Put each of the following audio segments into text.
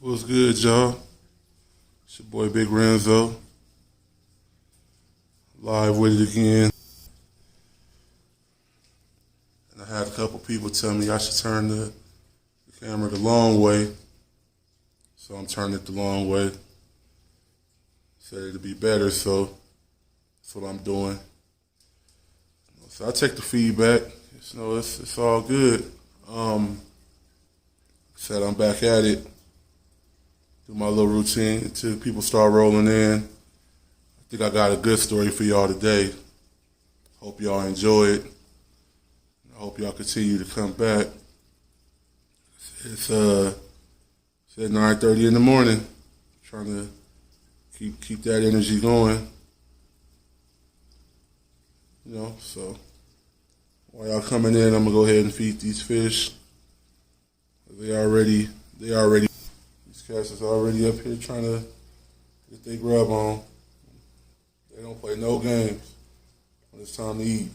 What's good, y'all? It's your boy Big RENZO, live with it again. And I had a couple people tell me I should turn the camera the long way, so I'm turning it the long way. Said it'd be better, so that's what I'm doing. So I take the feedback. It's all good. Said I'm back at it. Do my little routine until people start rolling in. I think I got a good story for y'all today. Hope y'all enjoy it. I hope y'all continue to come back. It's at 9:30 in the morning. Trying to keep that energy going. So while y'all coming in, I'm gonna go ahead and feed these fish. They already. These cats is already up here trying to get their grub on. They don't play no games when it's time to eat.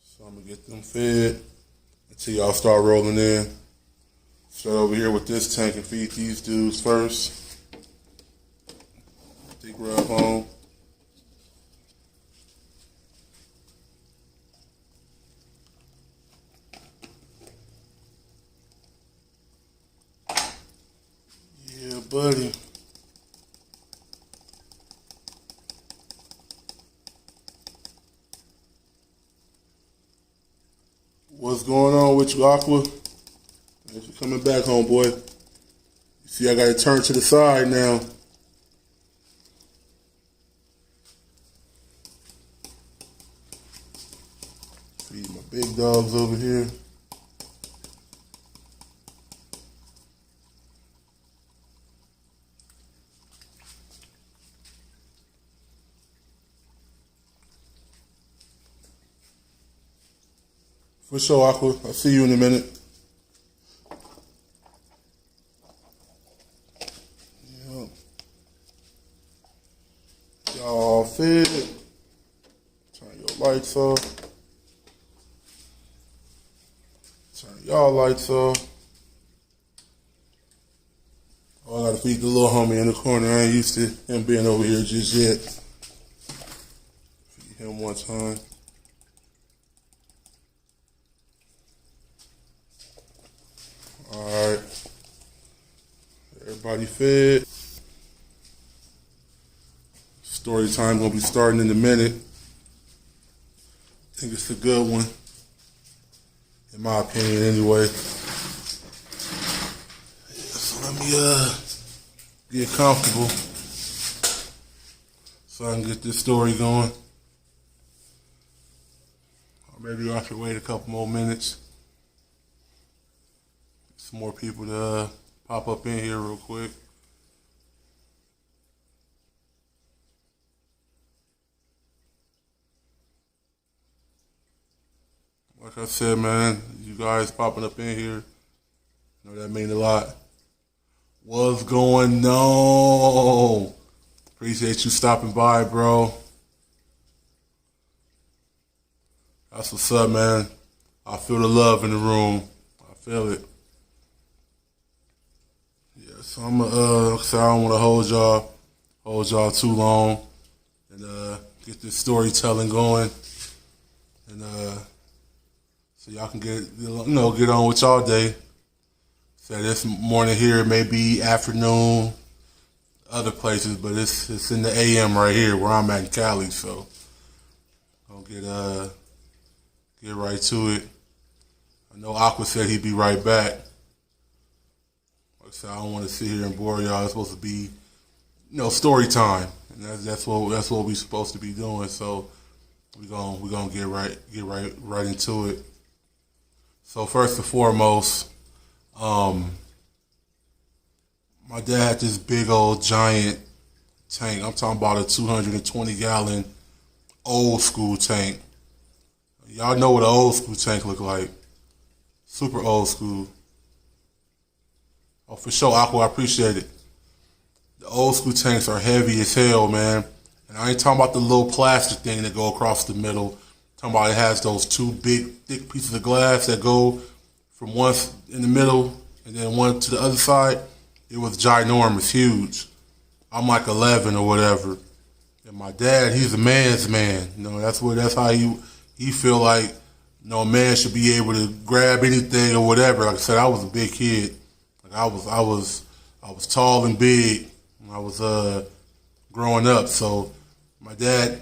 So I'm gonna get them fed until y'all start rolling in. Start over here with this tank and feed these dudes first. Get their grub on. Yeah, buddy. What's going on with you, Aqua? Thanks for coming back, homeboy. You see, I got to turn to the side now. Feed my big dogs over here. For sure, Aqua. I'll see you in a minute. Yeah. Y'all all fed. Turn your lights off. Turn y'all lights off. Oh, I gotta feed the little homie in the corner. I ain't used to him being over here just yet. Feed him one time. All right, everybody fed. Story time gonna be starting in a minute. I think it's a good one, in my opinion, anyway. Yeah, so let me get comfortable so I can get this story going. Or maybe I should wait a couple more minutes. Some more people to pop up in here real quick. Like I said, man, you guys popping up in here, that means a lot. What's going on? Appreciate you stopping by, bro. That's what's up, man. I feel the love in the room. I feel it. So I don't want to hold y'all too long, and get this storytelling going, and so y'all can get on with y'all day. So this morning here, it may be afternoon, other places, but it's in the AM right here where I'm at in Cali. So I'll get right to it. I know Aqua said he'd be right back. So I don't want to sit here and bore y'all. It's supposed to be, story time, and that's what we're supposed to be doing. So we're gonna get right into it. So first and foremost, my dad had this big old giant tank. I'm talking about a 220-gallon old school tank. Y'all know what an old school tank look like. Super old school. Oh, for sure, Aqua, I appreciate it. The old school tanks are heavy as hell, man. And I ain't talking about the little plastic thing that go across the middle. I'm talking about it has those two big, thick pieces of glass that go from one in the middle and then one to the other side, it was ginormous, huge. I'm like 11 or whatever. And my dad, he's a man's man. That's how he feel like a man should be able to grab anything or whatever. Like I said, I was a big kid. Like I was tall and big when I was growing up. So my dad,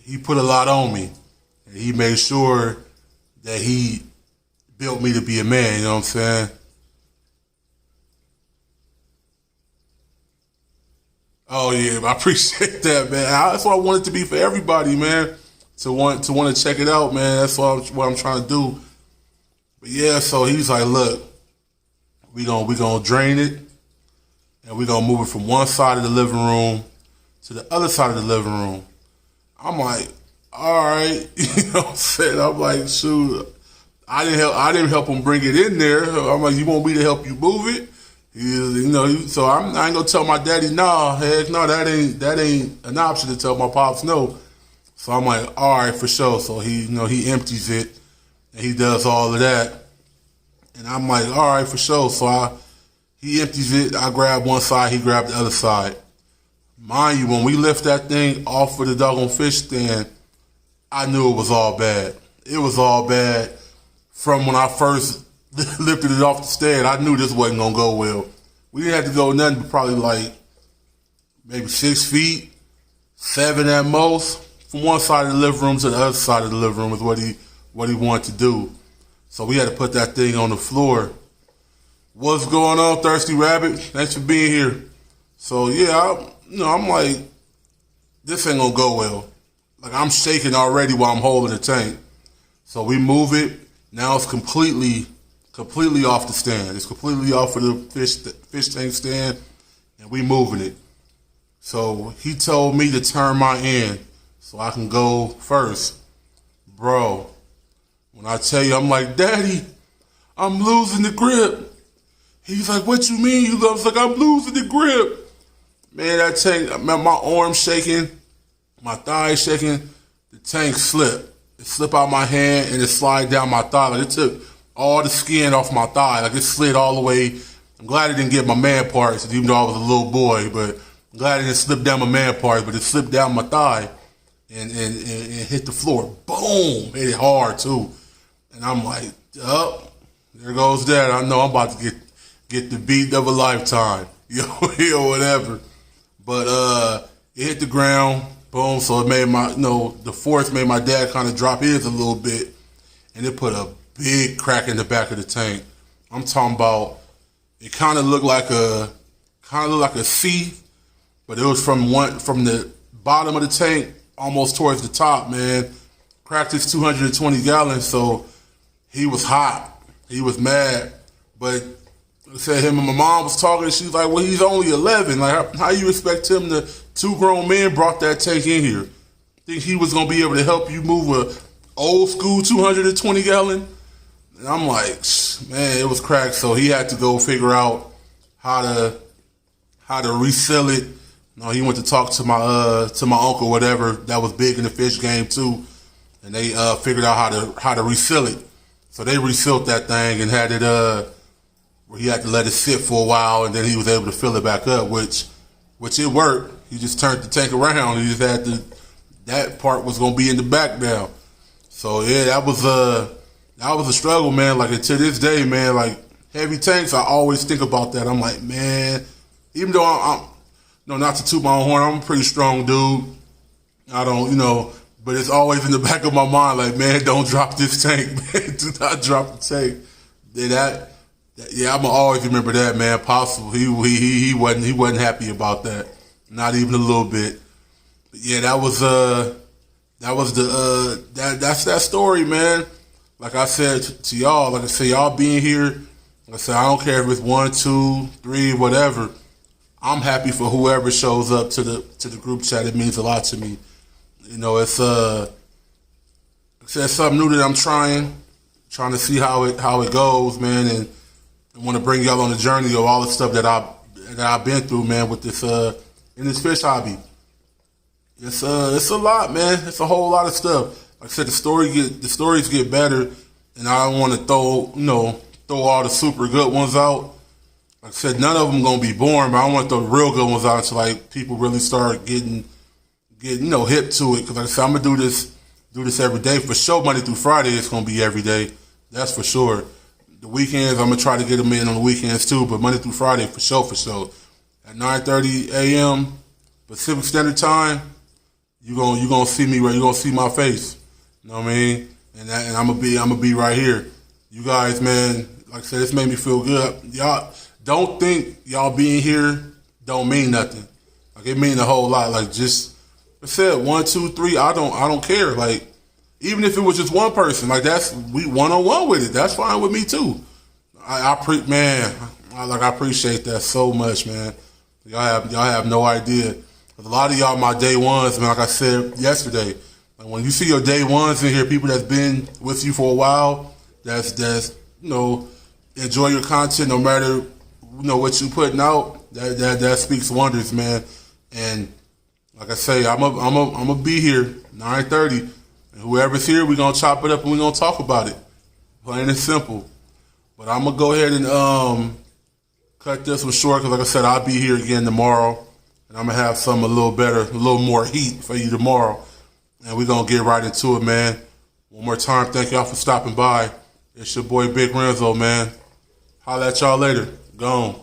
he put a lot on me, and he made sure that he built me to be a man. You know what I'm saying? Oh yeah, I appreciate that, man. That's what I want it to be for everybody, man. To want to check it out, man. That's what I'm trying to do. But yeah, so he's like, look, we gonna drain it, and we gonna move it from one side of the living room to the other side of the living room. I'm like, all right, you know what I'm saying? I'm like, shoot, I didn't help him bring it in there. I'm like, you want me to help you move it? So I ain't gonna tell my daddy, nah, heck no, that ain't an option to tell my pops no. So I'm like, all right, for sure. So he empties it, and he does all of that, and I'm like, all right, for sure. So he empties it. I grab one side, he grabbed the other side. Mind you, when we lift that thing off of the doggone fish stand, I knew it was all bad. It was all bad from when I first lifted it off the stand. I knew this wasn't gonna go well. We didn't have to go nothing but probably like maybe 6 feet, 7 at most, from one side of the living room to the other side of the living room is what he wanted to do. So we had to put that thing on the floor. What's going on, Thirsty Rabbit? Thanks for being here. So yeah, I'm like, this ain't gonna go well. Like, I'm shaking already while I'm holding the tank. So we move it. Now it's completely off the stand. It's completely off of the fish tank stand, and we moving it. So he told me to turn my end so I can go first. Bro, when I tell you, I'm like, Daddy, I'm losing the grip. He's like, what you mean? I was like, I'm losing the grip. Man, that tank, my arm shaking, my thighs shaking, the tank slipped. It slipped out my hand and it slid down my thigh. Like, it took all the skin off my thigh. Like, it slid all the way. I'm glad it didn't get my man parts, even though I was a little boy, but I'm glad it didn't slip down my man parts, but it slipped down my thigh and hit the floor. Boom! Hit it hard too. And I'm like, oh, there goes that. I know I'm about to get the beat of a lifetime. Or whatever. But it hit the ground, boom, so it made the force made my dad kind of drop his a little bit, and it put a big crack in the back of the tank. I'm talking about, it kind of looked like a C, but it was from the bottom of the tank almost towards the top, man. Cracked his 220 gallons, so he was hot. He was mad, but I said him and my mom was talking, and she was like, well, he's only 11. Like, how you expect him to, two grown men brought that tank in here. Think he was going to be able to help you move a old school 220 gallon? And I'm like, man, it was cracked. So he had to go figure out how to reseal it. He went to talk to my uncle, whatever, that was big in the fish game too. And they figured out how to reseal it. So they resealed that thing and had it where he had to let it sit for a while, and then he was able to fill it back up, which it worked. He just turned the tank around. He just had that part was gonna be in the back now. So yeah, that was a struggle, man. Like, to this day, man, like, heavy tanks, I always think about that. I'm like, man, even though I'm not to toot my own horn, I'm a pretty strong dude. I don't, but it's always in the back of my mind, like, man, don't drop this tank, man. Do not drop the tank. Yeah, I'm gonna always remember that, man. Possible. He wasn't happy about that. Not even a little bit. But yeah, that's that story, man. Like I said to y'all, like I said, y'all being here, like I said, I don't care if it's 1, 2, 3, whatever. I'm happy for whoever shows up to the group chat. It means a lot to me. It's something new that I'm trying to see how it goes, man, and I want to bring y'all on the journey of all the stuff that I've been through, man, with this in this fish hobby. It's a lot, man. It's a whole lot of stuff. Like I said, the stories get better, and I don't want to throw all the super good ones out. Like I said, none of them gonna be boring, but I want the real good ones out until like people really start getting hip to it. Because like I said, I'm gonna do this every day for sure. Monday through Friday, it's gonna be every day. That's for sure. The weekends, I'm gonna try to get them in on the weekends too. But Monday through Friday, for sure, At 9:30 a.m. Pacific Standard Time, you gonna see me right. You gonna see my face. You know what I mean? And I'm gonna be right here. You guys, man. Like I said, this made me feel good. Y'all don't think y'all being here don't mean nothing. Like it mean a whole lot. Like just I said, 1, 2, 3. I don't care. Like even if it was just one person, like we one-on-one with it. That's fine with me too. I appreciate that so much, man. Y'all have no idea. A lot of y'all my day ones, man. Like I said yesterday, like when you see your day ones in here, people that's been with you for a while, that's enjoy your content no matter what you putting out. That speaks wonders, man. And like I say, I'm gonna be here 9:30, and whoever's here, we gonna chop it up and we gonna talk about it, plain and simple. But I'm gonna go ahead and cut this one short because, like I said, I'll be here again tomorrow, and I'm gonna have something a little better, a little more heat for you tomorrow, and we're gonna get right into it, man. One more time, thank y'all for stopping by. It's your boy Big Renzo, man. Holla at y'all later. Gone.